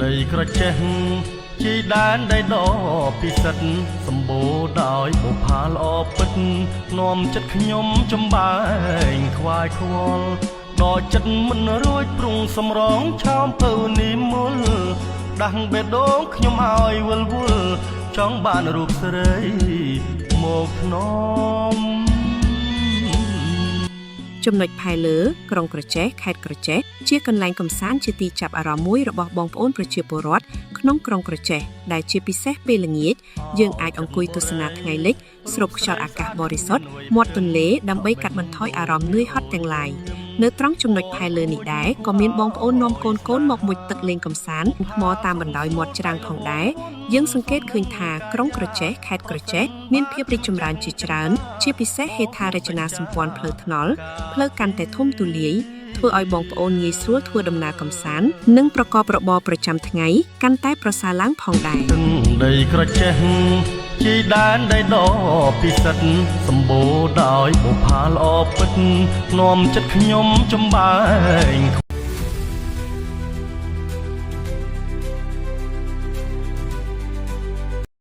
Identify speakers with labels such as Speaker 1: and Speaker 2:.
Speaker 1: ដីក្រចេះជាដែនដីដ៏ពិសិដ្ឋសម្បូរដោយបុប្ផាល្អពិតនាំចិត្តខ្ញុំចំបែងខ្វាយខ្វល់ដល់ចិត្តមិនរួចព្រុងសំរងឆោមពៅនិមលដាស់បេះដូងខ្ញុំឲ្យវិលវល់ចង់បានរូបស្រីមកធ្នម
Speaker 2: ចំណុចផែលើក្រុងក្រចេះខេត្តក្រចេះជាកន្លែងកម្សាន្តជាទីចាប់អារម្មណ៍មួយរបស់បងប្អូនប្រជាពលរដ្ឋក្នុងក្រុងក្រចេះដែលជាពិសេសពេលល្ងាចយើងអាចអង្គុយទស្សនាថ្ងៃលិចស្រូបខ្យល់អាកាសបរិសុទ្ធមាត់ទន្លេដើម្បីកាត់បន្ថយអារម្មណ៍នឿយហត់ទាំងឡាយនៅត្រង់ចំណុចផែលើនេះដែរក៏មានបងប្អូននាំកូនមកមុជទឹកលេងកម្សាន្តថ្មតាមបណ្ដោយមាត់ច្រាំងផងដែរយើងសង្កេតឃើញថាក្រុងក្រចេះខេត្តក្រចេះមានភាពរីកចម្រើនជាច្រើនជាពិសេសហេដ្ឋារចនាសម្ព័ន្ធផ្លូវថ្នល់ផ្លូវកាន់តែធំទូលាយធ្វើឲ្យបងប្អូនងាយស្រួលធ្វើដំណើរកម្សាន្តនិងប្រកបរបរប្រចាំថ្ងៃកាន់តែប្រសើរឡើងផងដែរ
Speaker 1: ដីក្រចេះជាដែនដីដ៏ពិសិដ្ឋសម្បូរដោយបុប្ផាល្អពិតនាំចិត្តខ្ញុំចំបែង